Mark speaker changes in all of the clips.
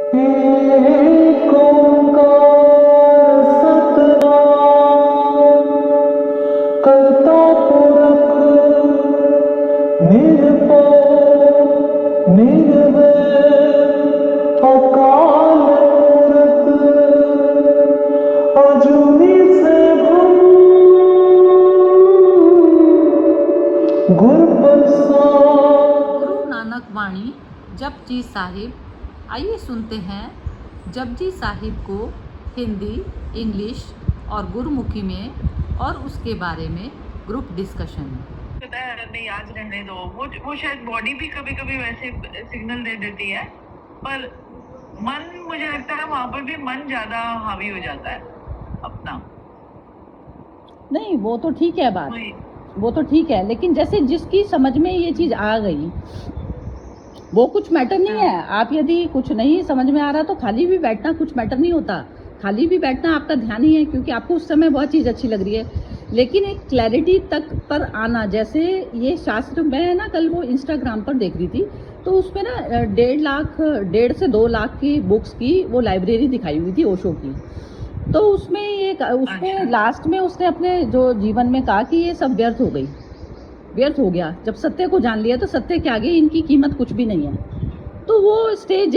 Speaker 1: एक ओंकार सतनाम करता पुरख निर्भय निर्वैर अकाल मूरत अजूनी सैभम गुर प्रसाद।
Speaker 2: गुरु नानक वाणी जपजी साहिब। आइए सुनते हैं जपजी साहिब को हिंदी, इंग्लिश और गुरुमुखी में और उसके बारे में ग्रुप डिस्कशन।
Speaker 3: पता है नहीं, आज रहने दो। वो शायद बॉडी भी कभी कभी वैसे सिग्नल दे देती है, पर मन, मुझे लगता है वहां पर भी मन ज्यादा हावी हो जाता है अपना।
Speaker 4: नहीं, वो तो ठीक है बात,
Speaker 3: वही
Speaker 4: वो तो ठीक है, लेकिन जैसे जिसकी समझ में ये चीज आ गई वो कुछ मैटर नहीं है। आप यदि कुछ नहीं समझ में आ रहा तो खाली भी बैठना कुछ मैटर नहीं होता। खाली भी बैठना आपका ध्यान ही है, क्योंकि आपको उस समय बहुत चीज अच्छी लग रही है, लेकिन एक क्लैरिटी तक पर आना। जैसे ये शास्त्र, मैं ना कल वो इंस्टाग्राम पर देख रही थी, तो उसमें ना 1.5 से 2 लाख की बुक्स की वो लाइब्रेरी दिखाई हुई थी ओशो की। तो उसमें उसमें लास्ट में उसने अपने जो जीवन में कहा कि ये सब व्यर्थ हो गई, व्यर्थ हो गया। जब सत्य को जान लिया तो सत्य के आगे इनकी कीमत कुछ भी नहीं है। तो वो स्टेज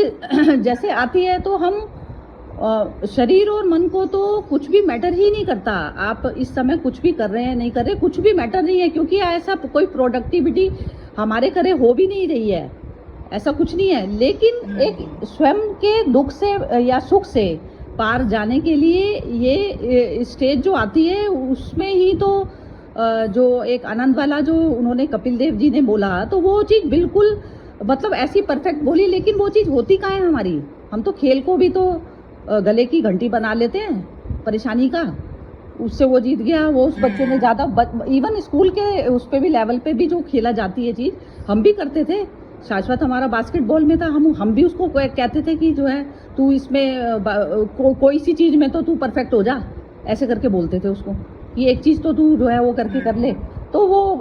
Speaker 4: जैसे आती है तो हम शरीर और मन को तो कुछ भी मैटर ही नहीं करता। आप इस समय कुछ भी कर रहे हैं नहीं कर रहे, कुछ भी मैटर नहीं है, क्योंकि ऐसा कोई प्रोडक्टिविटी हमारे करे हो भी नहीं रही है, ऐसा कुछ नहीं है। लेकिन एक स्वयं के दुख से या सुख से पार जाने के लिए ये स्टेज जो आती है, उसमें ही तो जो एक आनंद वाला जो उन्होंने कपिल देव जी ने बोला, तो वो चीज़ बिल्कुल मतलब ऐसी परफेक्ट बोली, लेकिन वो चीज़ होती कहाँ है हमारी। हम तो खेल को भी तो गले की घंटी बना लेते हैं परेशानी का, उससे वो जीत गया, वो उस बच्चे ने ज़्यादा, इवन स्कूल के उस पे भी लेवल पे भी जो खेला जाती है चीज़, हम भी करते थे। शाश्वत हमारा बास्केटबॉल में था, हम भी उसको कहते थे कि जो है तू इसमें कोई सी चीज़ में तो तू परफेक्ट हो जा, ऐसे करके बोलते थे उसको कि एक चीज़ तो तू जो है वो करके कर ले। तो वो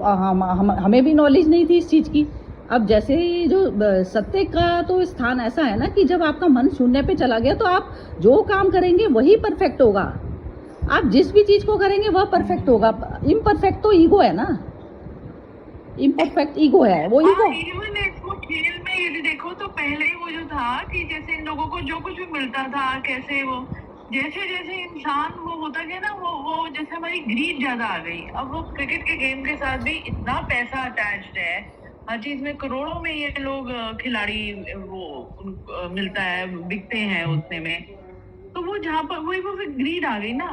Speaker 4: हमें भी नॉलेज नहीं थी इस चीज़ की। अब जैसे जो सत्य का तो स्थान ऐसा है ना कि जब आपका मन शून्य पे चला गया तो आप जो काम करेंगे वही परफेक्ट होगा। आप जिस भी चीज़ को करेंगे वह परफेक्ट होगा। इम्परफेक्ट तो ईगो है ना, इम्परफेक्ट ईगो है वो ईगो।
Speaker 3: इवन इसको खेल में यदि देखो तो पहले वो जो था कि जैसे इन लोगों को जो कुछ भी मिलता था, कैसे वो जैसे जैसे इंसान वो होता गया ना, वो जैसे हमारी ग्रीड ज्यादा आ गई। अब वो क्रिकेट के गेम के साथ भी इतना पैसा अटैच्ड है, हर चीज में करोड़ों में ये लोग खिलाड़ी वो मिलता है, बिकते हैं उतने में। तो वो जहाँ पर वही वो फिर ग्रीड आ गई ना।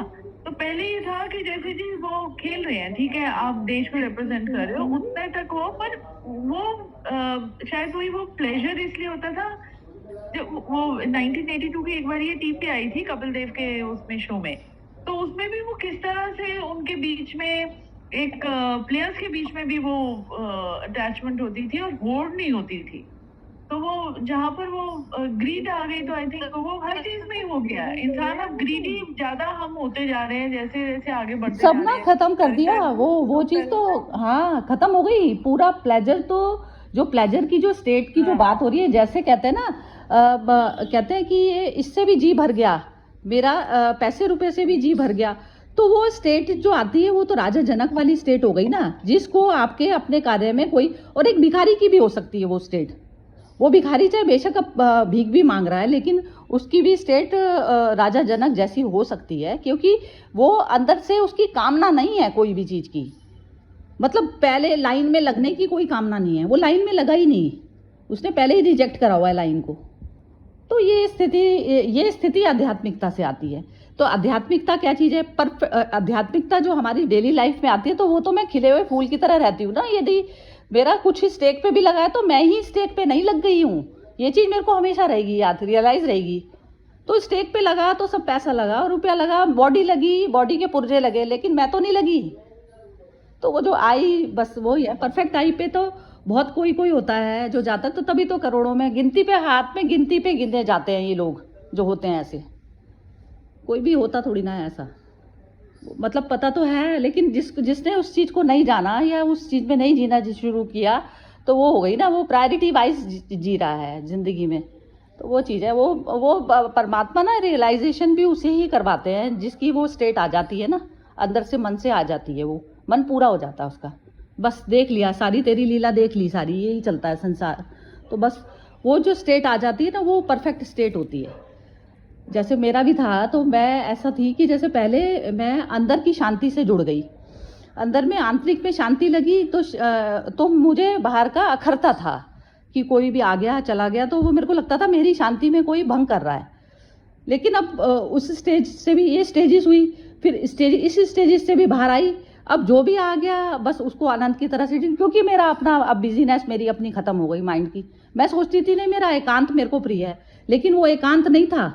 Speaker 3: तो पहले ये था कि जैसे जी वो खेल रहे हैं, ठीक है, आप देश को रिप्रेजेंट कर रहे हो, उतने तक हो, पर वो शायद वही वो प्लेजर इसलिए होता था। वो 1982 की एक बार ये टीपी आई थी कपिल देव के उसमें शो में, तो उसमें भी वो किस तरह से उनके बीच में एक प्लेयर्स के बीच में भी वो अटैचमेंट होती थी और होड़ नहीं होती थी। तो वो जहाँ पर वो ग्रीड आ गई, तो आई थिंक वो हर चीज में ही हो गया। इंसान अब ग्रीडी ज्यादा हम होते जा रहे हैं जैसे जैसे आगे बढ़ते जा
Speaker 4: सब
Speaker 3: रहे
Speaker 4: ना
Speaker 3: हैं।
Speaker 4: खत्म कर दिया वो चीज़ तो, हाँ खत्म हो गई पूरा प्लेजर। तो जो प्लेजर की जो स्टेट की जो बात हो रही है, जैसे कहते हैं ना कहते हैं कि ये इससे भी जी भर गया मेरा, पैसे रुपए से भी जी भर गया। तो वो स्टेट जो आती है वो तो राजा जनक वाली स्टेट हो गई ना, जिसको आपके अपने कार्य में कोई, और एक भिखारी की भी हो सकती है वो स्टेट। वो भिखारी चाहे बेशक अब भीख भी मांग रहा है, लेकिन उसकी भी स्टेट राजा जनक जैसी हो सकती है, क्योंकि वो अंदर से उसकी कामना नहीं है कोई भी चीज़ की। मतलब पहले लाइन में लगने की कोई कामना नहीं है, वो लाइन में लगा ही नहीं, उसने पहले ही रिजेक्ट करा हुआ है लाइन को। तो ये स्थिति आध्यात्मिकता से आती है। तो आध्यात्मिकता क्या चीज़ है? पर आध्यात्मिकता जो हमारी डेली लाइफ में आती है, तो वो तो मैं खिले हुए फूल की तरह रहती हूँ ना। यदि मेरा कुछ स्टेक पे भी लगा है तो मैं ही स्टेक पे नहीं लग गई हूँ, ये चीज़ मेरे को हमेशा रहेगी, याद रियलाइज रहेगी। तो स्टेक पे लगा तो सब पैसा लगा, रुपया लगा, बॉडी लगी, बॉडी के पुर्जे लगे, लेकिन मैं तो नहीं लगी। तो वो जो आई बस वही है। परफेक्ट आई पे तो बहुत कोई कोई होता है जो जाता है, तो तभी तो करोड़ों में गिनती पे, हाथ में गिनती पे गिने जाते हैं ये लोग जो होते हैं ऐसे। कोई भी होता थोड़ी ना है ऐसा, मतलब पता तो है, लेकिन जिसने उस चीज़ को नहीं जाना या उस चीज़ में नहीं जीना शुरू किया, तो वो हो गई ना, वो प्रायोरिटी वाइज जी रहा है ज़िंदगी में। तो वो चीज़ है, वो परमात्मा ना रियलाइजेशन भी उसे ही करवाते हैं जिसकी वो स्टेट आ जाती है ना, अंदर से मन से आ जाती है, वो मन पूरा हो जाता है उसका। बस देख लिया, सारी तेरी लीला देख ली, सारी यही चलता है संसार। तो बस वो जो स्टेट आ जाती है ना, वो परफेक्ट स्टेट होती है। जैसे मेरा भी था, तो मैं ऐसा थी कि जैसे पहले मैं अंदर की शांति से जुड़ गई, अंदर में आंतरिक में शांति लगी, तो मुझे बाहर का अखरता था कि कोई भी आ गया चला गया, तो वो मेरे को लगता था मेरी शांति में कोई भंग कर रहा है। लेकिन अब उस स्टेज से भी ये स्टेजेस हुई, फिर इस स्टेजेस से भी बाहर आई। अब जो भी आ गया बस उसको आनंद की तरह से, क्योंकि मेरा अपना अब बिजीनेस मेरी अपनी ख़त्म हो गई माइंड की। मैं सोचती थी नहीं, मेरा एकांत मेरे को प्रिय है, लेकिन वो एकांत नहीं था।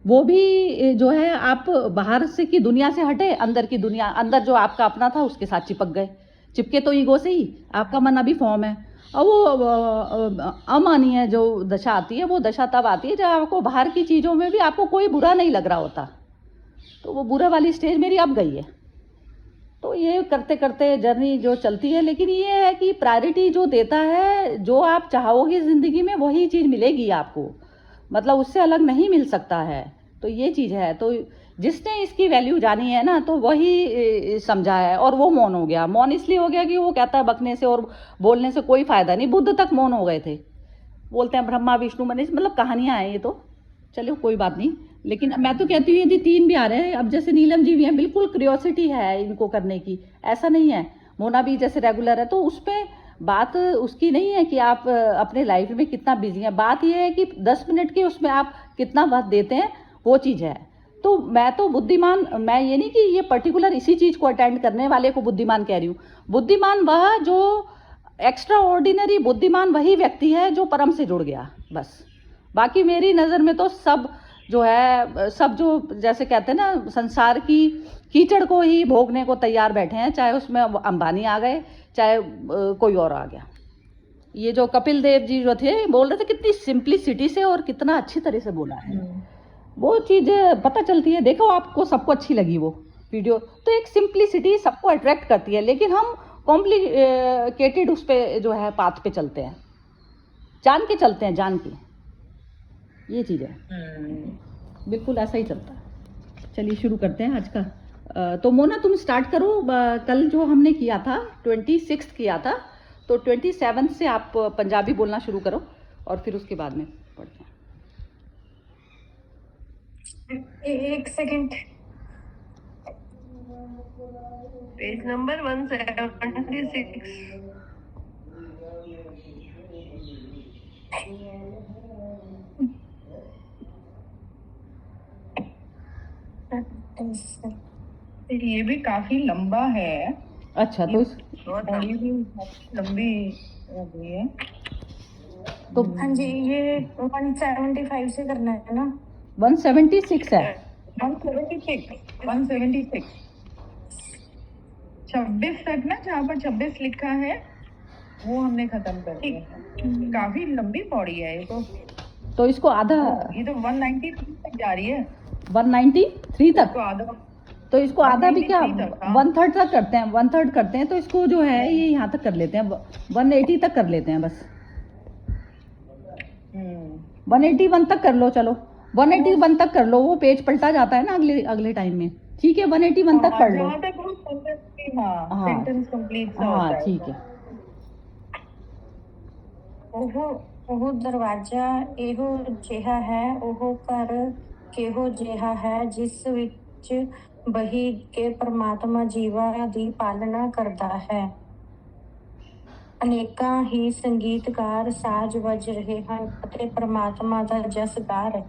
Speaker 4: वो भी जो है, आप बाहर से की दुनिया से हटे, अंदर की दुनिया, अंदर जो आपका अपना था उसके साथ चिपक गए। चिपके तो ईगो से ही, आपका मन अभी फॉर्म है। और वो अमानिय जो दशा आती है, वो दशा तब आती है जब आपको बाहर की चीज़ों में भी आपको कोई बुरा नहीं लग रहा होता। तो वो बुरा वाली स्टेज मेरी अब गई है। तो ये करते करते जर्नी जो चलती है, लेकिन ये है कि प्रायोरिटी जो देता है, जो आप चाहोगे ज़िंदगी में वही चीज़ मिलेगी आपको, मतलब उससे अलग नहीं मिल सकता है। तो ये चीज़ है। तो जिसने इसकी वैल्यू जानी है ना, तो वही समझा है, और वो मौन हो गया। मौन इसलिए हो गया कि वो कहता है बकने से और बोलने से कोई फ़ायदा नहीं। बुद्ध तक मौन हो गए थे, बोलते हैं ब्रह्मा विष्णु मनीष, मतलब कहानियाँ हैं ये तो, चलो कोई बात नहीं। लेकिन मैं तो कहती हूँ यदि 3 भी आ रहे हैं, अब जैसे नीलम जी भी हैं, बिल्कुल क्यूरियोसिटी है इनको करने की, ऐसा नहीं है। मोना भी जैसे रेगुलर है, तो उस पर बात उसकी नहीं है कि आप अपने लाइफ में कितना बिजी हैं। बात ये है कि 10 मिनट के उसमें आप कितना वक्त देते हैं, वो चीज़ है। तो मैं तो बुद्धिमान, मैं ये नहीं कि ये पर्टिकुलर इसी चीज़ को अटेंड करने वाले को बुद्धिमान कह रही हूँ। बुद्धिमान वह जो एक्स्ट्रा ऑर्डिनरी बुद्धिमान वही व्यक्ति है जो परम से जुड़ गया, बस। बाकी मेरी नज़र में तो सब जो है, सब जो जैसे कहते हैं ना, संसार की कीचड़ को ही भोगने को तैयार बैठे हैं, चाहे उसमें अंबानी आ गए, चाहे कोई और आ गया। ये जो कपिल देव जी जो थे, बोल रहे थे कितनी सिंप्लिसिटी से और कितना अच्छी तरह से बोला है। वो चीज़ पता चलती है। देखो, आपको सबको अच्छी लगी वो वीडियो, तो एक सिंप्लिसिटी सबको अट्रैक्ट करती है, लेकिन हम कॉम्प्लिकेटेड उस पर जो है पाथ पे चलते हैं, जान के चलते हैं, जान के। ये चीज़ है, बिल्कुल ऐसा ही चलता है। चलिए शुरू करते हैं आज का। तो मोना तुम स्टार्ट करो। कल जो हमने किया था 26 किया था, तो 27 से आप पंजाबी बोलना शुरू करो, और फिर उसके बाद में पढ़ते हैं।
Speaker 3: एक सेकंड, पेज नंबर 176। ये भी काफी लंबा है।
Speaker 4: अच्छा, तो
Speaker 3: बॉडी भी लंबी हो गई है।
Speaker 4: तो
Speaker 5: हाँ जी, ये 175 से करना है ना?
Speaker 4: 176 है।
Speaker 3: 176 26 तक ना, जहाँ पर 26 लिखा है वो हमने खत्म कर दिया है। काफी लंबी पौड़ी है ये
Speaker 4: तो इसको आधा,
Speaker 3: ये तो 193 तक जा रही है।
Speaker 4: 193 तक,
Speaker 3: तो आधा,
Speaker 4: तो इसको आधा भी क्या,
Speaker 3: 193 तक, हाँ।
Speaker 4: 1/3 तक करते हैं, 1/3 करते हैं। तो इसको जो है ये यहाँ तक कर लेते हैं, 180 तक कर लेते हैं बस। 181 तक कर लो, चलो 181 तक कर लो। वो पेज पलटा जाता है ना अगले टाइम में। ठीक है, 181 तक पढ़ लो।
Speaker 3: जहाँ तक वो सेंटेंस कंप्लीट सा
Speaker 4: हाँ
Speaker 3: होता है।
Speaker 4: ठीक है।
Speaker 5: ਉਹ ਦਰਵਾਜ਼ਾ ਇਹੋ ਜਿਹਾ ਹੈ, ਉਹ ਘਰ ਕਿਹੋ ਜਿਹਾ ਹੈ ਜਿਸ ਵਿੱਚ ਬਹੀ ਕੇ ਪਰਮਾਤਮਾ ਜੀਵਾਂ ਦੀ ਪਾਲਣਾ ਕਰਦਾ ਹੈ। ਅਨੇਕਾਂ ਹੀ ਸੰਗੀਤਕਾਰ ਸਾਜ਼ ਵੱਜ ਰਹੇ ਹਨ ਅਤੇ ਪਰਮਾਤਮਾ ਦਾ ਜਸ ਗਾ ਰਹੇ।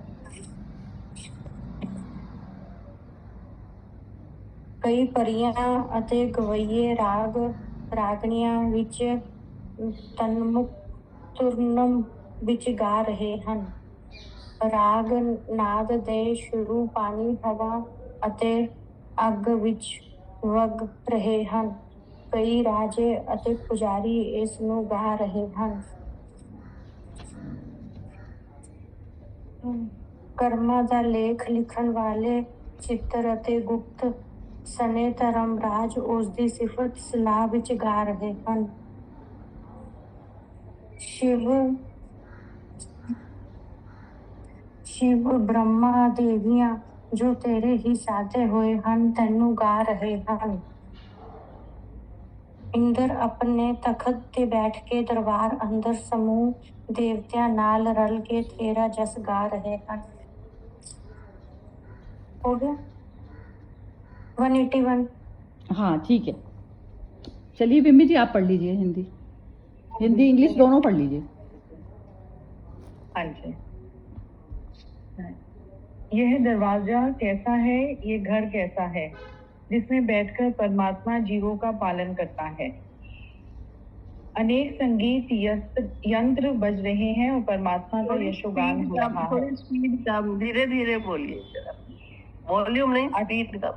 Speaker 5: ਕਈ ਪਰੀਆਂ ਅਤੇ ਗਵਈਏ ਰਾਗਣੀਆਂ ਵਿੱਚ ਤਨਮੁਖ ਤੁਰਨਮ ਵਿੱਚ ਗਾ ਰਹੇ ਹਨ। ਰਾਗ ਨਾਦ ਦੇ ਸ਼ੁਰੂ ਪਾਣੀ, ਹਵਾ ਅਤੇ ਅੱਗ ਵਿੱਚ ਵਗ ਰਹੇ ਹਨ। ਕਈ ਰਾਜੇ ਅਤੇ ਪੁਜਾਰੀ ਇਸ ਨੂੰ ਗਾ ਰਹੇ ਹਨ। ਕਰਮਾਂ ਦਾ ਲੇਖ ਲਿਖਣ ਵਾਲੇ ਚਿੱਤਰ ਅਤੇ ਗੁਪਤ ਸਨੇ ਧਰਮਰਾਜ ਉਸ ਦੀ ਸਿਫਤ ਸਲਾਹ ਵਿੱਚ ਗਾ ਰਹੇ ਹਨ। शिव शिव ब्रह्मा देवियां जो तेरे ही साथे होए हन तैनू गा रहे हन। इंद्र अपने तखत ते बैठ के दरबार अंदर समूह देवतियां नाल रल के तेरा जस गा रहे हन। हो गया 181।
Speaker 4: हाँ ठीक है, चलिए बिम्मी जी आप पढ़ लीजिए हिंदी, हिंदी इंग्लिश दोनों पढ़ लीजिए।
Speaker 3: हाँ जी। यह दरवाजा कैसा है, ये घर कैसा है, जिसमें बैठकर परमात्मा जीवों का पालन करता है। अनेक संगीत यंत्र बज रहे हैं और परमात्मा का यशोगान हो रहा है।
Speaker 6: थोड़ी स्पीड कम, धीरे धीरे बोलिए जरा, वॉल्यूम नहीं, स्पीड कम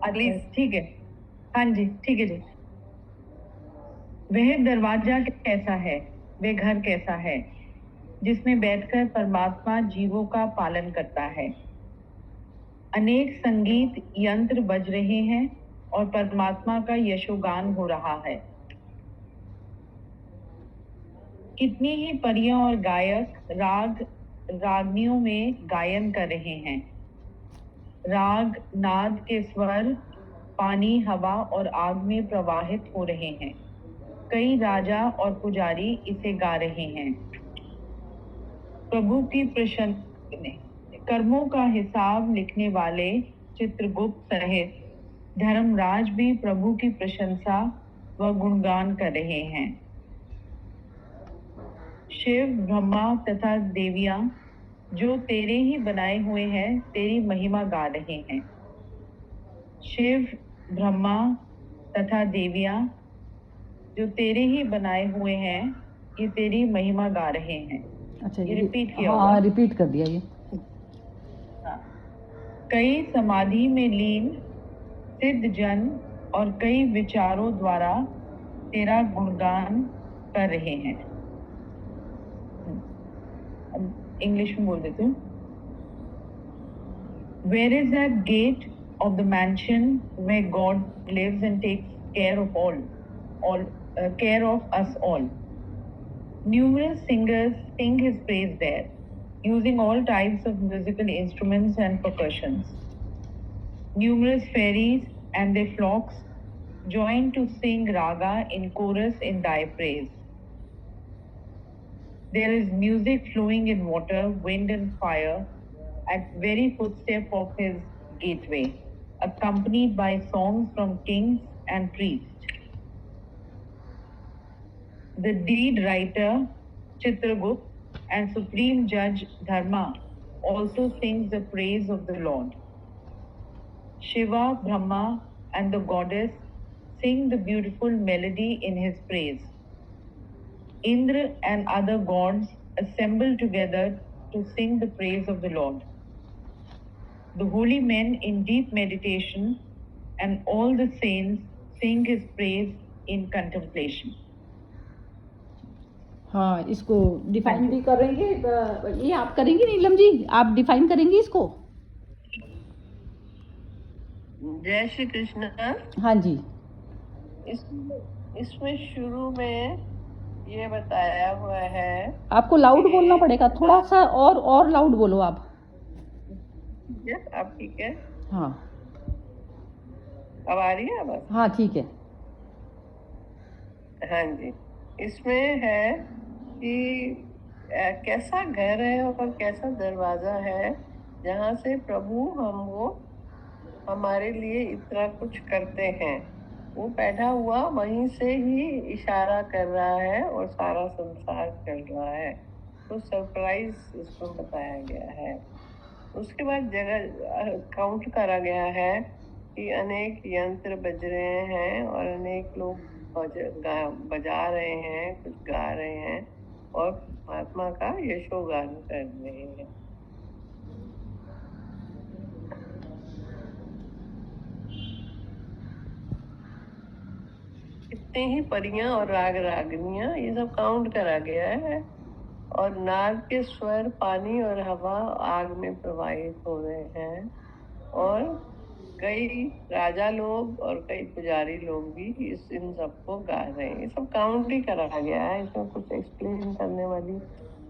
Speaker 6: प्लीज।
Speaker 3: ठीक है, हाँ जी ठीक है जी। वह दरवाजा कैसा है, वह घर कैसा है, जिसमें बैठकर परमात्मा जीवों का पालन करता है। अनेक संगीत यंत्र बज रहे हैं और परमात्मा का यशोगान हो रहा है। कितनी ही परियां और गायक रागनियों में गायन कर रहे हैं। राग नाद के स्वर पानी, हवा और आग में प्रवाहित हो रहे हैं। कई राजा और पुजारी इसे गा रहे हैं। प्रभु की कर्मों का हिसाब लिखने वाले चित्रगुप्त सहित धर्मराज भी प्रभु की प्रशंसा व गुणगान कर रहे हैं। शिव ब्रह्मा तथा देवियां जो तेरे ही बनाए हुए हैं तेरी महिमा गा रहे हैं। शिव ब्रह्मा तथा देवियां जो तेरे ही बनाए हुए हैं ये तेरी महिमा गा रहे हैं।
Speaker 4: अच्छा
Speaker 3: ये रिपीट किया
Speaker 4: हाँ रिपीट कर दिया ये।
Speaker 3: कई समाधि में लीन सिद्ध जन और कई विचारों द्वारा तेरा गुणगान कर रहे हैं। इंग्लिश में बोल देती हूँ। Where is that gate of the mansion where God lives and takes care of care of us all? Numerous singers sing his praise there, using all types of musical instruments and percussions. Numerous fairies and their flocks join to sing raga in chorus in thy praise. There is music flowing in water, wind and fire at very footstep of his gateway, accompanied by songs from kings and priests. The deed writer Chitragupt and supreme judge Dharma also sings the praise of the Lord. Shiva, Brahma and the goddess sing the beautiful melody in his praise. Indra and other gods assemble together to sing the praise of the Lord. The holy men in deep meditation and all the saints sing his praise in contemplation.
Speaker 4: हाँ इसको define भी करेंगे, ये आप करेंगी नीलम जी, आप define करेंगी इसको।
Speaker 6: जय श्री कृष्ण।
Speaker 4: हाँ जी।
Speaker 6: इसमें शुरू में ये बताया हुआ है,
Speaker 4: आपको लाउड बोलना पड़ेगा थोड़ा सा, और लाउड बोलो आप।
Speaker 6: आप ठीक है?
Speaker 4: हाँ
Speaker 6: अब आ रही है आवाज?
Speaker 4: हाँ ठीक है।
Speaker 6: हाँ जी, इसमें है कि कैसा घर है और कैसा दरवाजा है जहाँ से प्रभु हमको हमारे लिए इतना कुछ करते हैं। वो बैठा हुआ वहीं से ही इशारा कर रहा है और सारा संसार चल रहा है। तो सरप्राइज इसमें बताया गया है। उसके बाद जगह काउंट करा गया है कि अनेक यंत्र बज रहे हैं और अनेक लोग बजा रहे हैं, कुछ गा रहे हैं और परमात्मा का यशोगान कर रहे हैं। कितने ही परियां और राग रागनियां ये सब काउंट करा गया है। और नाद के स्वर पानी और हवा आग में प्रवाहित हो रहे हैं और कई राजा लोग और कई पुजारी लोग भी इन सबको गा रहे हैं। ये सब काउंट ही करा गया है, इसमें कुछ एक्सप्लेन करने वाली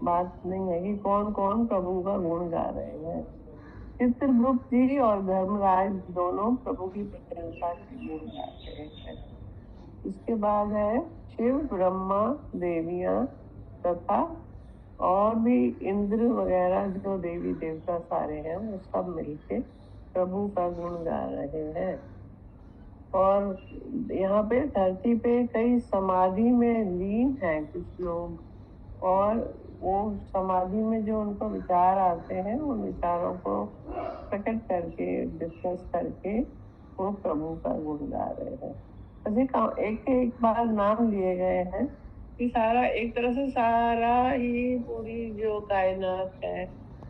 Speaker 6: बात नहीं है कि कौन कौन प्रभु का गुण गा रहे हैं। चित्रगुप्त जी और धर्मराज दोनों प्रभु की प्रशंसा के गुण गा रहे हैं। इसके बाद है शिव, ब्रह्मा, देवियां तथा और भी इंद्र वगैरह जो देवी देवता सारे हैं वो सब मिलके प्रभु का गुण गा रहे हैं। और यहाँ पे धरती पे कई समाधि में लीन हैं कुछ लोग, और वो समाधि में जो उनको विचार आते हैं उन विचारों को प्रकट करके डिस्कस करके वो प्रभु का गुण गा रहे हैं। एक बार नाम लिए गए हैं कि सारा एक तरह से सारा ही पूरी जो कायनात है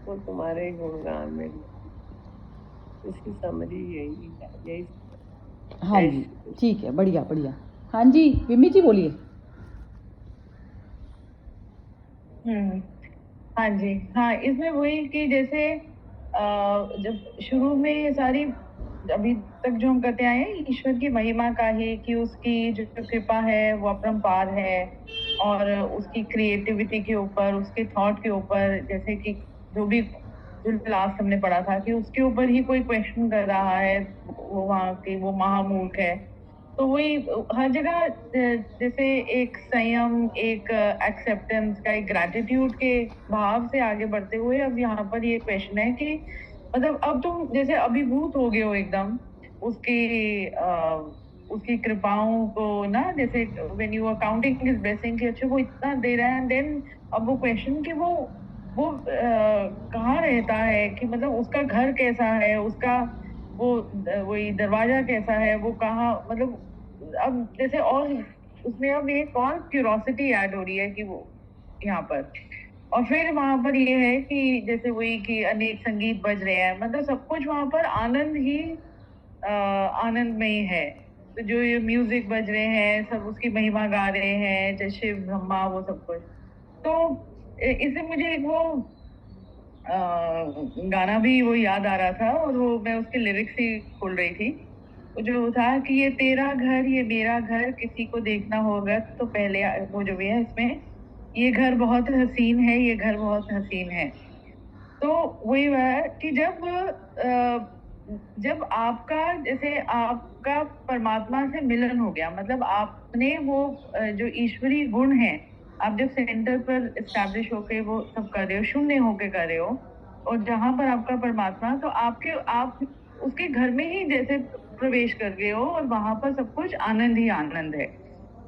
Speaker 6: वो तुम्हारे गुणगान में, इसकी समरी यही है। यही
Speaker 4: हाँ जी, ठीक है, बढ़िया बढ़िया। हाँ जी, विमी जी बोलिए।
Speaker 3: हाँ जी, हाँ, इसमें वही कि जैसे जब शुरू में ये सारी अभी तक जो हम करते आए हैं ईश्वर की महिमा का ही, कि उसकी जो कृपा है वो अपरंपार है, और उसकी क्रिएटिविटी के ऊपर, उसके थॉट के ऊपर, जैसे कि जो लास्ट हमने पढ़ा था कि उसके ऊपर ही कोई क्वेश्चन कर रहा है, वो वहाँ की वो महामूर्ख है। तो वही हर जगह जैसे एक संयम, एक एक्सेप्टेंस का, एक ग्रैटिट्यूड के भाव से आगे बढ़ते हुए अब यहाँ पर ये क्वेश्चन है कि मतलब अब तुम जैसे अभिभूत हो गए हो एकदम उसकी कृपाओं को ना, जैसे when you are counting his blessing कि अच्छा वो इतना दे रहा है, देन अब वो क्वेश्चन कि वो कहाँ रहता है, कि मतलब उसका घर कैसा है, उसका वही दरवाजा कैसा है, वो कहाँ, मतलब अब जैसे और उसमें अब एक और क्यूरोसिटी ऐड हो रही है कि वो यहाँ पर, और फिर वहां पर ये है कि जैसे वही कि अनेक संगीत बज रहे हैं, मतलब सब कुछ वहां पर आनंद ही आनंद में ही है। तो जो ये म्यूजिक बज रहे हैं सब उसकी महिमा गा रहे हैं, जैसे शिव, ब्रह्मा, वो सब कुछ। तो इससे मुझे एक वो गाना भी वो याद आ रहा था, और वो मैं उसके लिरिक्स ही खोल रही थी, जो था कि ये तेरा घर ये मेरा घर, किसी को देखना होगा तो पहले, वो जो भी है इसमें, ये घर बहुत हसीन है, ये घर बहुत हसीन है। तो वही है कि जब आपका जैसे आपका परमात्मा से मिलन हो गया, मतलब आपने वो जो ईश्वरीय गुण है, आप जब सेंटर पर एस्टैब्लिश होके वो सब कर रहे हो, शून्य होके कर रहे हो, और जहां पर आपका परमात्मा, तो आप उसके घर में ही जैसे प्रवेश कर गए हो, और वहां पर सब कुछ आनंद ही आनंद है।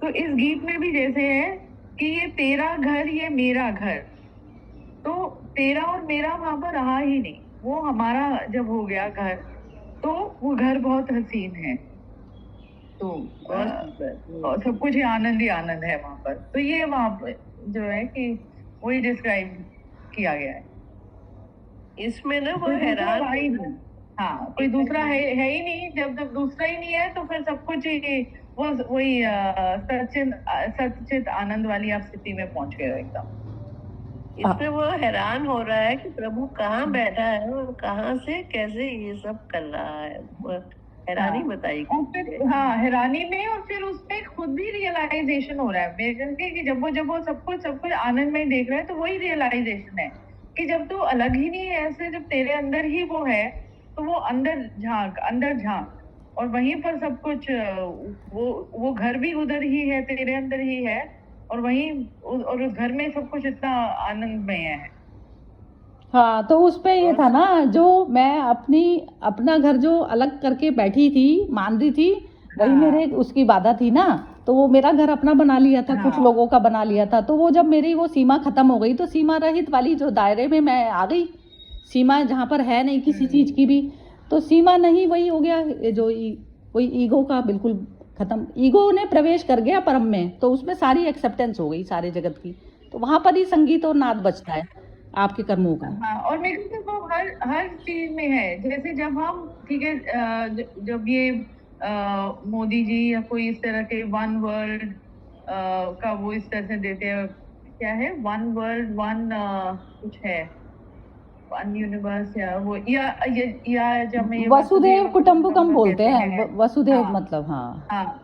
Speaker 3: तो इस गीत में भी जैसे है कि ये तेरा घर ये मेरा घर, तो तेरा और मेरा वहां पर रहा ही नहीं, वो हमारा जब हो गया घर, तो वो घर बहुत हसीन है। तो और सब कुछ ही आनंद है वहां पर। तो ये वहां पर जो है कि वही डिस्क्राइब किया गया है
Speaker 6: इसमें ना, वो हैरान,
Speaker 3: हाँ, कोई दूसरा है ही नहीं। जब दूसरा ही नहीं है तो फिर सब कुछ ही वही सचित आनंद वाली आप स्थिति में पहुंच गए हो एकदम।
Speaker 6: इसमें वो हैरान हो रहा है कि प्रभु कहाँ बैठा है और कहाँ से कैसे ये सब कर रहा है, हैरानी बताई।
Speaker 3: हाँ, हैरानी में, और फिर उसमें खुद भी रियलाइजेशन हो रहा है मेरे कि जब वो सब कुछ आनंद में देख रहा है, तो वही रियलाइजेशन है कि जब तू अलग ही नहीं है ऐसे, जब तेरे अंदर ही वो है, तो वो अंदर झांक, और वहीं पर सब कुछ वो घर भी उधर ही है, तेरे अंदर ही है, और वहीं और उस घर में सब कुछ इतना आनंदमय है।
Speaker 4: हाँ, तो उस पे ये था ना, जो मैं अपना घर जो अलग करके बैठी थी, मान रही थी, वही मेरे उसकी बाधा थी ना, तो वो मेरा घर अपना बना लिया था, कुछ लोगों का बना लिया था। तो वो जब मेरी वो सीमा खत्म हो गई, तो सीमा रहित वाली जो दायरे में मैं आ गई, सीमा जहाँ पर है नहीं किसी चीज की भी, तो सीमा नहीं, वही हो गया जो वही ईगो का बिल्कुल खत्म, ईगो ने प्रवेश कर गया परम में, तो उसमें सारी एक्सेप्टेंस हो गई सारे जगत की। तो वहां पर ही संगीत और नाद बजता है आपके कर्मों का।
Speaker 3: हाँ, और मेरे को तो वो हर चीज में है। जैसे जब हम, ठीक है, जब ये मोदी जी या कोई इस तरह के वन वर्ल्ड का वो इस तरह से देते हैं, क्या है, वन वर्ल्ड वन कुछ है, वन यूनिवर्स, या वो या जब मैं
Speaker 4: वसुदेव कुटुंबकम बोलते हैं, वसुदेव मतलब,
Speaker 3: हाँ,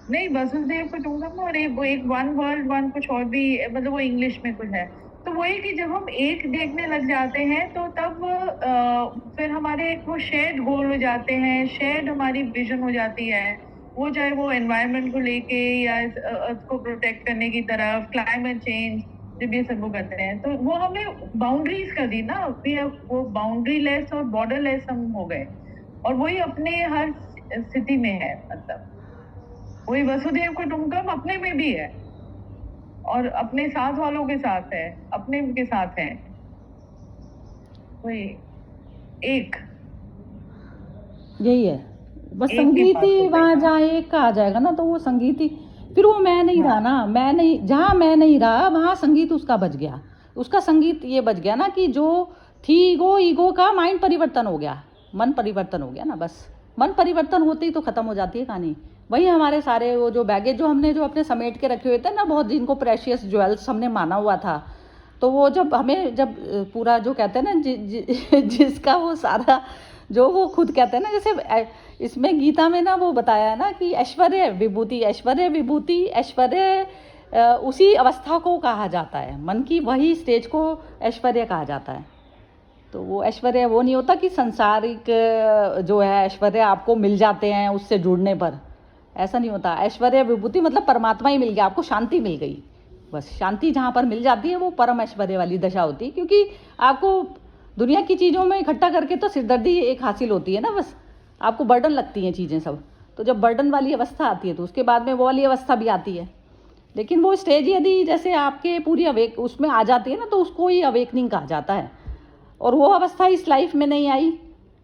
Speaker 3: नहीं, वसुदेव कुटुंबकम, और एक वन वर्ल्ड वन कुछ और भी, मतलब वो इंग्लिश में कुछ है। तो वही कि जब हम एक देखने लग जाते हैं तो तब फिर हमारे एक वो शेयर्ड गोल हो जाते हैं, शेयर्ड हमारी विजन हो जाती है, वो चाहे वो एनवायरनमेंट को लेके या इस अर्थ को प्रोटेक्ट करने की तरफ, क्लाइमेट चेंज, जब ये सब वो करते हैं तो वो हमें बाउंड्रीज कर दी ना, वो बाउंड्री लेस और बॉर्डर लेस हम हो गए, और वही अपने हर स्थिति में है, मतलब वही वसुदेव कुटुंबकम अपने में भी है और अपने साथ वालों के साथ है, अपने के साथ है, वही एक
Speaker 4: यही है बस।
Speaker 3: एक के
Speaker 4: संगीत
Speaker 3: पास
Speaker 4: ही
Speaker 3: हो
Speaker 4: वहां
Speaker 3: गई।
Speaker 4: जहाँ एक का आ जाएगा ना, तो वो संगीत ही फिर वो मैं नहीं रहा ना, मैं नहीं, जहाँ मैं नहीं रहा वहाँ संगीत उसका बच गया। उसका संगीत ये बच गया ना कि जो थी ईगो का माइंड परिवर्तन हो गया, मन परिवर्तन हो गया ना, बस मन परिवर्तन होते ही तो खत्म हो जाती है कहानी। वही हमारे सारे वो जो बैगेज जो हमने जो अपने समेट के रखे हुए थे ना, बहुत जिनको प्रेशियस ज्वेल्स हमने माना हुआ था, तो वो जब हमें जब पूरा जो कहते हैं ना जिसका वो सारा जो वो खुद कहते हैं ना, जैसे इसमें गीता में ना वो बताया है ना कि ऐश्वर्य विभूति, ऐश्वर्य विभूति, ऐश्वर्य उसी अवस्था को कहा जाता है, मन की वही स्टेज को ऐश्वर्य कहा जाता है। तो वो ऐश्वर्य वो नहीं होता कि सांसारिक जो है ऐश्वर्य आपको मिल जाते हैं उससे जुड़ने पर, ऐसा नहीं होता। ऐश्वर्य विभूति मतलब परमात्मा ही मिल गया, आपको शांति मिल गई, बस शांति जहाँ पर मिल जाती है वो परम ऐश्वर्य वाली दशा होती है। क्योंकि आपको दुनिया की चीज़ों में इकट्ठा करके तो सिरदर्दी एक हासिल होती है ना, बस आपको बर्डन लगती हैं चीज़ें सब, तो जब बर्डन वाली अवस्था आती है तो उसके बाद में वो वाली अवस्था भी आती है। लेकिन वो स्टेज यदि जैसे आपके पूरी अवेक उसमें आ जाती है ना, तो उसको ही अवेकनिंग कहा जाता है। और वो अवस्था इस लाइफ में नहीं आई,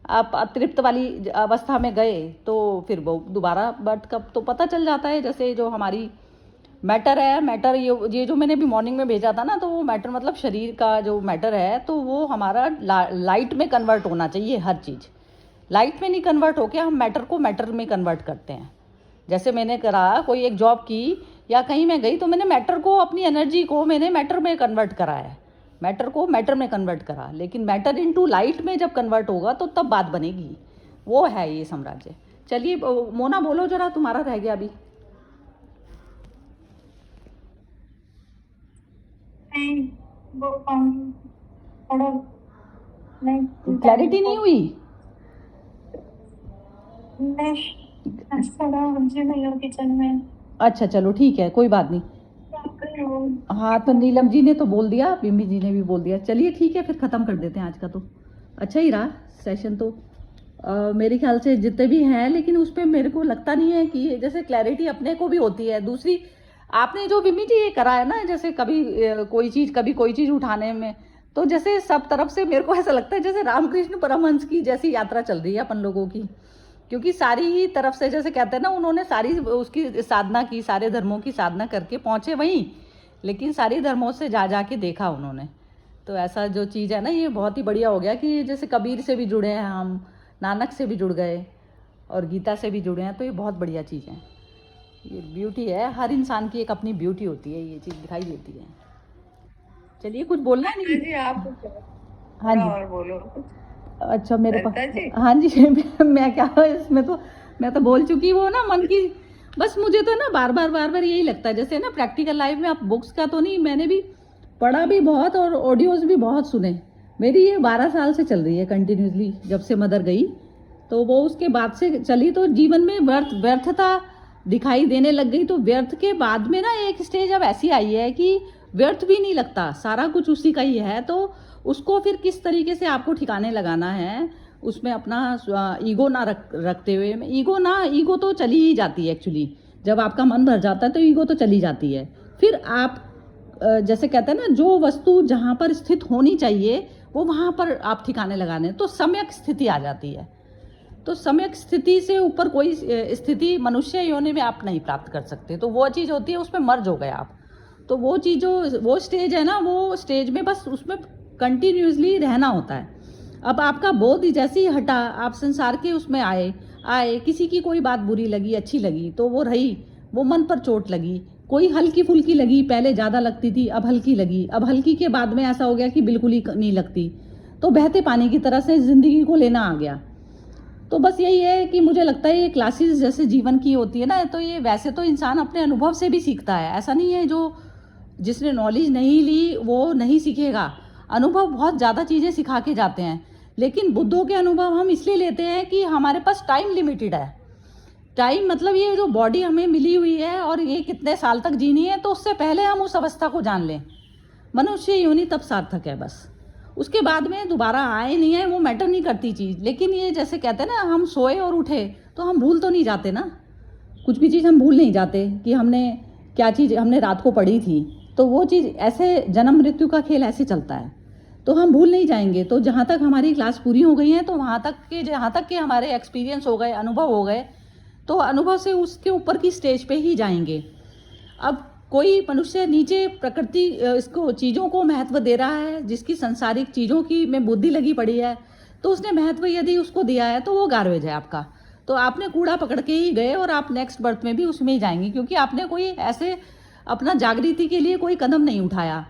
Speaker 4: आप अतृप्त वाली अवस्था में गए तो फिर वो दोबारा बर्थ कब तो पता चल जाता है। जैसे जो हमारी मैटर है, मैटर ये जो मैंने भी मॉर्निंग में भेजा था ना, तो वो मैटर मतलब शरीर का जो मैटर है, तो वो हमारा लाइट में कन्वर्ट होना चाहिए। हर चीज़ लाइट में नहीं कन्वर्ट होके हम मैटर को मैटर में कन्वर्ट करते हैं। जैसे मैंने करा कोई एक जॉब की या कहीं मैं गई तो मैंने मैटर को, अपनी एनर्जी को मैंने मैटर में कन्वर्ट करा है, मैटर को मैटर में कन्वर्ट करा। लेकिन मैटर इनटू लाइट में जब कन्वर्ट होगा तो तब बात बनेगी, वो है ये साम्राज्य। चलिए मोना बोलो जरा, तुम्हारा रह गया अभी।
Speaker 5: नहीं वो थोड़ा नहीं
Speaker 4: क्लैरिटी नहीं हुई।
Speaker 5: मैं थोड़ा मुझे नहीं हो किचन में।
Speaker 4: अच्छा चलो ठीक है, कोई बात नहीं। हाँ तो नीलम जी ने तो बोल दिया, बिम्बी जी ने भी बोल दिया। चलिए ठीक है, फिर ख़त्म कर देते हैं आज का। तो अच्छा ही रहा सेशन तो मेरे ख्याल से जितने भी हैं, लेकिन उस पर मेरे को लगता नहीं है कि जैसे क्लैरिटी अपने को भी होती है। दूसरी आपने जो बिम्बी जी ये करा है ना, जैसे कभी कोई चीज़ उठाने में, तो जैसे सब तरफ से मेरे को ऐसा लगता है जैसे रामकृष्ण परमहंस की जैसी यात्रा चल रही है अपन लोगों की। क्योंकि सारी ही तरफ से जैसे कहते हैं ना, उन्होंने सारी उसकी साधना की, सारे धर्मों की साधना करके पहुँचे वहीं, लेकिन सारी धर्मों से जा के देखा उन्होंने। तो ऐसा जो चीज़ है ना, ये बहुत ही बढ़िया हो गया कि जैसे कबीर से भी जुड़े हैं हम, नानक से भी जुड़ गए और गीता से भी जुड़े हैं, तो ये बहुत बढ़िया चीज़ है। ये ब्यूटी है, हर इंसान की एक अपनी ब्यूटी होती है, ये चीज़ दिखाई देती है। चलिए कुछ बोलना है नहीं?
Speaker 6: जी आप
Speaker 4: हाँ जी
Speaker 6: और बोलो।
Speaker 4: अच्छा मेरे पास,
Speaker 6: ललिता जी।
Speaker 4: हाँ जी मैं क्या इसमें तो मैं तो बोल चुकी, वो ना मन की, बस मुझे तो ना बार बार यही लगता है जैसे ना प्रैक्टिकल लाइफ में, आप बुक्स का तो नहीं, मैंने भी पढ़ा भी बहुत और ऑडियोज़ भी बहुत सुने। मेरी ये 12 साल से चल रही है कंटिन्यूसली, जब से मदर गई तो वो उसके बाद से चली। तो जीवन में व्यर्थता दिखाई देने लग गई। तो व्यर्थ के बाद में ना एक स्टेज अब ऐसी आई है कि व्यर्थ भी नहीं लगता, सारा कुछ उसी का ही है। तो उसको फिर किस तरीके से आपको ठिकाने लगाना है, उसमें अपना ईगो ना रखते हुए, ईगो तो चली ही जाती है एक्चुअली। जब आपका मन भर जाता है तो ईगो तो चली जाती है। फिर आप जैसे कहते हैं ना, जो वस्तु जहाँ पर स्थित होनी चाहिए वो वहाँ पर आप ठिकाने लगाने, तो सम्यक स्थिति आ जाती है। तो सम्यक स्थिति से ऊपर कोई स्थिति मनुष्य योनि में आप नहीं प्राप्त कर सकते। तो वो चीज़ होती है, उसमें मर्ज हो गए आप। तो वो चीज़ जो वो स्टेज है ना, वो स्टेज में बस उसमें कंटिन्यूसली रहना होता है। अब आपका बोध जैसे ही हटा, आप संसार के उसमें आए, किसी की कोई बात बुरी लगी, अच्छी लगी तो वो रही, वो मन पर चोट लगी, कोई हल्की फुल्की लगी, पहले ज़्यादा लगती थी अब हल्की लगी, अब हल्की के बाद में ऐसा हो गया कि बिल्कुल ही नहीं लगती। तो बहते पानी की तरह से ज़िंदगी को लेना आ गया। तो बस यही है कि मुझे लगता है ये क्लासेस जैसे जीवन की होती है ना, तो ये वैसे तो इंसान अपने अनुभव से भी सीखता है, ऐसा नहीं है जो जिसने नॉलेज नहीं ली वो नहीं सीखेगा। अनुभव बहुत ज़्यादा चीज़ें सिखा के जाते हैं, लेकिन बुद्धों के अनुभव हम इसलिए लेते हैं कि हमारे पास टाइम लिमिटेड है। टाइम मतलब ये जो बॉडी हमें मिली हुई है और ये कितने साल तक जीनी है, तो उससे पहले हम उस अवस्था को जान लें। मनुष्य योनि तब सार्थक है बस। उसके बाद में दोबारा आए नहीं है वो मैटर नहीं करती चीज़। लेकिन ये जैसे कहते हैं ना, हम सोए और उठे तो हम भूल तो नहीं जाते ना, कुछ भी चीज़ हम भूल नहीं जाते कि हमने क्या चीज़ हमने रात को पढ़ी थी। तो वो चीज़ ऐसे जन्म मृत्यु का खेल ऐसे चलता है, तो हम भूल नहीं जाएंगे। तो जहाँ तक हमारी क्लास पूरी हो गई है, तो वहाँ तक के जहाँ तक के हमारे एक्सपीरियंस हो गए, अनुभव हो गए, तो अनुभव से उसके ऊपर की स्टेज पे ही जाएंगे। अब कोई मनुष्य नीचे प्रकृति इसको चीज़ों को महत्व दे रहा है, जिसकी संसारिक चीज़ों की में बुद्धि लगी पड़ी है, तो उसने महत्व यदि उसको दिया है तो वो गार्बेज है आपका। तो आपने कूड़ा पकड़ के ही गए और आप नेक्स्ट बर्थ में भी उसमें ही जाएंगे, क्योंकि आपने कोई ऐसे अपना जागृति के लिए कोई कदम नहीं उठाया।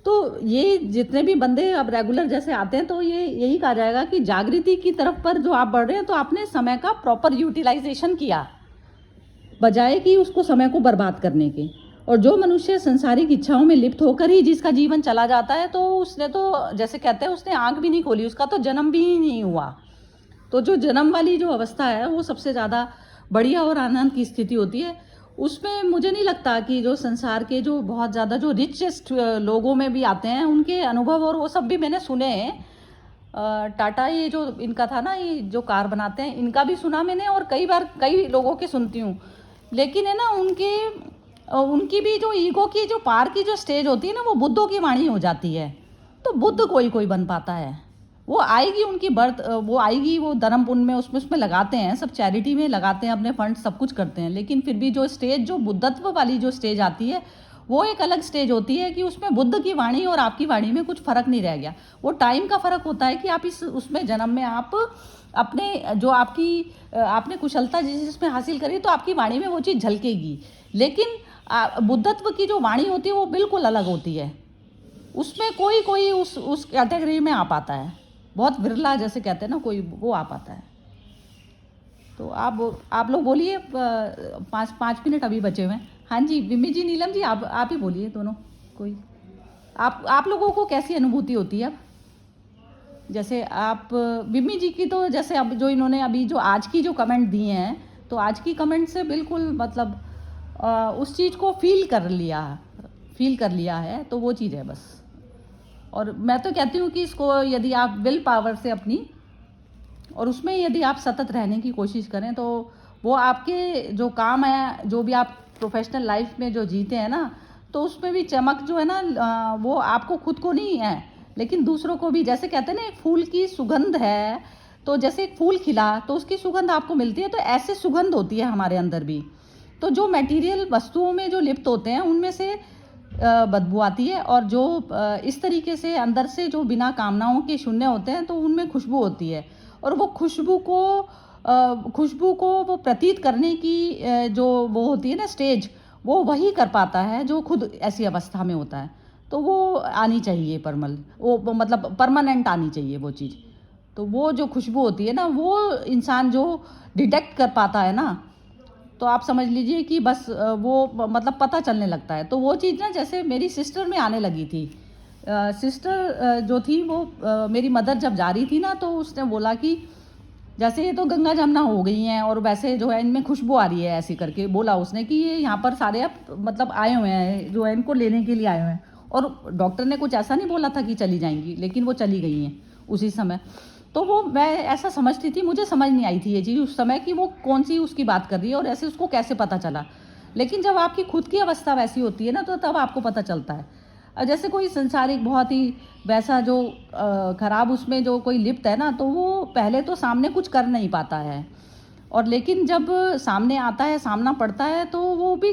Speaker 4: तो ये जितने भी बंदे अब रेगुलर जैसे आते हैं, तो ये यही कहा जाएगा कि जागृति की तरफ पर जो आप बढ़ रहे हैं, तो आपने समय का प्रॉपर यूटिलाइजेशन किया, बजाय कि उसको समय को बर्बाद करने के। और जो मनुष्य संसारिक इच्छाओं में लिप्त होकर ही जिसका जीवन चला जाता है, तो उसने तो जैसे कहते हैं उसने आंख भी नहीं खोली, उसका तो जन्म भी ही नहीं हुआ। तो जो जन्म वाली जो अवस्था है वो सबसे ज़्यादा बढ़िया और आनंद की स्थिति होती है। उसमें मुझे नहीं लगता कि जो संसार के जो बहुत ज़्यादा जो रिचेस्ट लोगों में भी आते हैं, उनके अनुभव और वो सब भी मैंने सुने हैं। टाटा ये जो इनका था ना, ये जो कार बनाते हैं, इनका भी सुना मैंने, और कई बार कई लोगों के सुनती हूँ। लेकिन है ना, उनकी भी जो ईगो की जो पार की जो स्टेज होती है ना, वो बुद्धों की वाणी हो जाती है। तो बुद्ध कोई कोई बन पाता है, वो आएगी उनकी बर्थ, वो आएगी, वो धर्म पुण्य में उसमें लगाते हैं, सब चैरिटी में लगाते हैं, अपने फंड सब कुछ करते हैं। लेकिन फिर भी जो स्टेज, जो बुद्धत्व वाली जो स्टेज आती है, वो एक अलग स्टेज होती है कि उसमें बुद्ध की वाणी और आपकी वाणी में कुछ फ़र्क नहीं रह गया। वो टाइम का फ़र्क होता है कि आप उसमें जन्म में आप अपने जो आपने कुशलता जिसमें हासिल करी, तो आपकी वाणी में वो चीज़ झलकेगी। लेकिन बुद्धत्व की जो वाणी होती है वो बिल्कुल अलग होती है। उसमें कोई उस कैटेगरी में आ पाता है, बहुत विरला जैसे कहते हैं ना, कोई वो आ पाता है। तो आप लोग बोलिए, 5 मिनट अभी बचे हुए हैं। हाँ जी, बिम्मी जी, नीलम जी, आप ही बोलिए दोनों। कोई आप लोगों को कैसी अनुभूति होती है अब? जैसे आप बिम्मी जी की, तो जैसे अब जो इन्होंने अभी जो आज की जो कमेंट दिए हैं, तो आज की कमेंट से बिल्कुल मतलब उस चीज़ को फील कर लिया है, तो वो चीज़ है बस। और मैं तो कहती हूँ कि इसको यदि आप विल पावर से अपनी, और उसमें यदि आप सतत रहने की कोशिश करें, तो वो आपके जो काम है, जो भी आप प्रोफेशनल लाइफ में जो जीते हैं ना, तो उसमें भी चमक जो है ना, वो आपको खुद को नहीं है, लेकिन दूसरों को भी। जैसे कहते हैं ना, एक फूल की सुगंध है, तो जैसे एक फूल खिला तो उसकी सुगंध आपको मिलती है, तो ऐसे सुगंध होती है हमारे अंदर भी। तो जो मटेरियल वस्तुओं में जो लिप्त होते हैं, उनमें से बदबू आती है, और जो इस तरीके से अंदर से जो बिना कामनाओं के शून्य होते हैं, तो उनमें खुशबू होती है। और वो खुशबू को वो प्रतीत करने की जो वो होती है ना स्टेज, वो वही कर पाता है जो खुद ऐसी अवस्था में होता है। तो वो आनी चाहिए वो मतलब परमानेंट आनी चाहिए वो चीज़। तो वो जो खुशबू होती है ना, वो इंसान जो डिटेक्ट कर पाता है ना, तो आप समझ लीजिए कि बस वो मतलब पता चलने लगता है। तो वो चीज़ ना, जैसे मेरी सिस्टर में आने लगी थी। सिस्टर जो थी वो मेरी मदर जब जा रही थी ना, तो उसने बोला कि जैसे ये तो गंगा जमुना हो गई हैं, और वैसे जो है इनमें खुशबू आ रही है, ऐसे करके बोला उसने कि ये यहाँ पर सारे अब मतलब आए हुए हैं, जो है इनको लेने के लिए आए हुए हैं। और डॉक्टर ने कुछ ऐसा नहीं बोला था कि चली जाएंगी, लेकिन वो चली गई हैं उसी समय। तो वो मैं ऐसा समझती थी, मुझे समझ नहीं आई थी ये चीज़ उस समय कि वो कौन सी उसकी बात कर रही है, और ऐसे उसको कैसे पता चला। लेकिन जब आपकी खुद की अवस्था वैसी होती है ना, तो तब आपको पता चलता है। जैसे कोई संसारिक बहुत ही वैसा जो खराब उसमें जो कोई लिप्त है ना, तो वो पहले तो सामने कुछ कर नहीं पाता है, और लेकिन जब सामने आता है, सामना पड़ता है, तो वो भी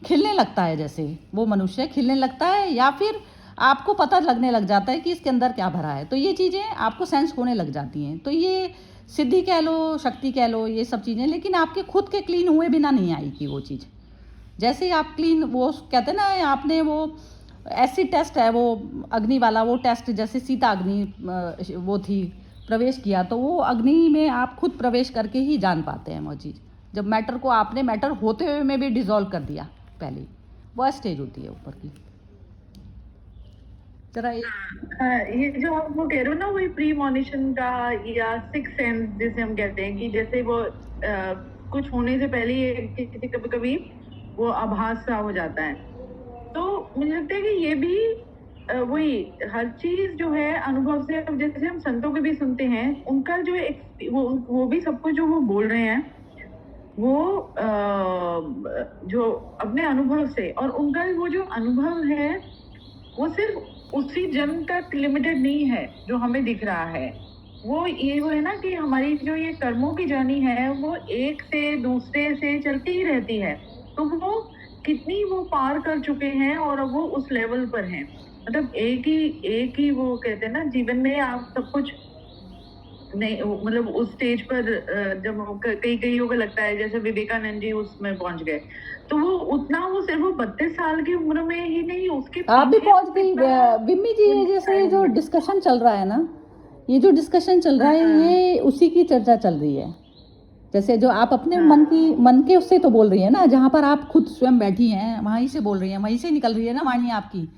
Speaker 4: खिलने लगता है। जैसे वो मनुष्य खिलने लगता है, या फिर आपको पता लगने लग जाता है कि इसके अंदर क्या भरा है। तो ये चीज़ें आपको सेंस होने लग जाती हैं। तो ये सिद्धि कह लो, शक्ति कह लो, ये सब चीज़ें, लेकिन आपके खुद के क्लीन हुए बिना नहीं आएगी वो चीज़। जैसे ही आप क्लीन, वो कहते हैं ना, आपने वो एसिड टेस्ट है, वो अग्नि वाला वो टेस्ट, जैसे सीता अग्नि वो थी, प्रवेश किया, तो वो अग्नि में आप खुद प्रवेश करके ही जान पाते हैं वो चीज़। जब मैटर को आपने मैटर होते हुए में भी डिज़ोल्व कर दिया पहले, वह स्टेज होती है ऊपर की। जरा
Speaker 3: ये जो आप वो कह रहे हो ना, वही प्री मॉनिशन का या सिक्स सेंस जिसे हम कहते हैं, कि जैसे वो कुछ होने से पहले ये कभी कभी वो आभास सा हो जाता है। तो मुझे लगता है कि ये भी वही हर चीज जो है अनुभव से, अब जैसे हम संतों के भी सुनते हैं, उनका जो वो भी सब कुछ जो वो बोल रहे हैं वो जो अपने अनुभव से, और उनका वो जो अनुभव है वो सिर्फ उसी जन्म तक लिमिटेड नहीं है जो हमें दिख रहा है। वो है ना कि हमारी जो ये कर्मों की जर्नी है वो एक से दूसरे से चलती ही रहती है। तो वो कितनी वो पार कर चुके हैं और अब वो उस लेवल पर हैं। मतलब एक ही वो कहते हैं ना, जीवन में आप सब कुछ नहीं, मतलब उस स्टेज पर जब कई को लगता है जैसे विवेकानंद जी उसमें पहुंच गए, तो वो उतना वो सिर्फ वो 32 साल की उम्र में ही नहीं, उसके
Speaker 4: आप भी
Speaker 3: पीछे
Speaker 4: पहुंच गई
Speaker 3: कितना
Speaker 4: बिम्मी जी। ये जैसे जो डिस्कशन चल रहा है ना, ये जो डिस्कशन चल रहा है ये उसी की चर्चा चल रही है। जैसे जो आप अपने मन के उससे तो बोल रही है ना, जहाँ पर आप खुद स्वयं बैठी हैं वहीं से बोल रही हैं, वहीं से निकल रही है ना वाणी आपकी।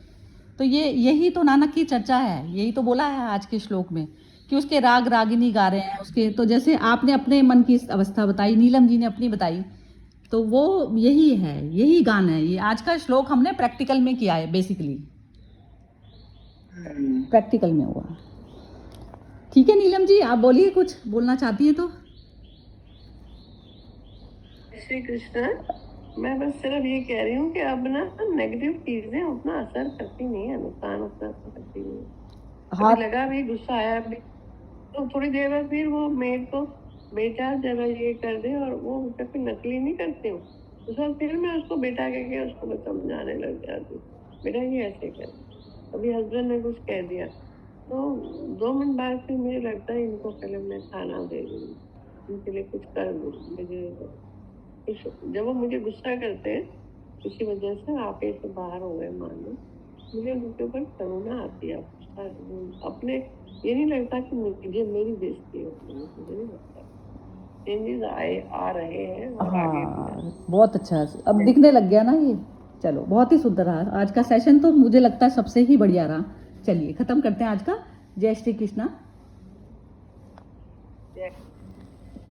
Speaker 4: तो यही तो नानक की चर्चा है, यही तो बोला है आज के श्लोक में कि उसके राग रागिनी गा रहे हैं उसके। तो जैसे आपने अपने मन की अवस्था बताई, नीलम जी ने अपनी बताई, तो वो यही है, यही गान है। ये आज का श्लोक हमने प्रैक्टिकल में किया है, बेसिकली प्रैक्टिकल में हुआ। ठीक है नीलम जी, आप बोलिए, कुछ बोलना चाहती हैं तो।
Speaker 6: श्री कृष्ण, मैं बस सिर्फ ये कह रही हूँ कि अब ना नेगेटिव चीजें उतना असर करती नहीं है, नुकसान उतना करती नहीं है।
Speaker 4: हाँ।
Speaker 6: अभी लगा भी, गुस्सा आया भी, तो थोड़ी देर बाद फिर वो मेरे को बेटा जरा ये कर दे, और वो जब फिर नकली नहीं करती हूँ तो सर फिर मैं उसको बेटा कह के उसको मैं समझाने लग जाती हूँ, बेटा ये ऐसे कर। अभी हस्बैंड ने कुछ कह दिया तो 2 मिनट बाद फिर मुझे लगता है इनको पहले मैं खाना दे दूँ, इनके लिए कुछ कर दूँ। जब वो मुझे गुस्सा करते हैं किसी वजह से, आप से बाहर हो गए मान लो, मुझे उनके ऊपर करुणा आती है। अपने ये नहीं लगता कि मुझे मेरी बेइज्जती होती है, मुझे नहीं लगता। चेंजेस आ रहे हैं और आगे भी।
Speaker 4: बहुत अच्छा, अब दिखने लग गया ना ये। चलो, बहुत ही सुंदर रहा आज का सेशन, तो मुझे लगता है सबसे ही बढ़िया रहा। चलिए खत्म करते हैं आज का। जय श्री कृष्णा।
Speaker 6: Yeah.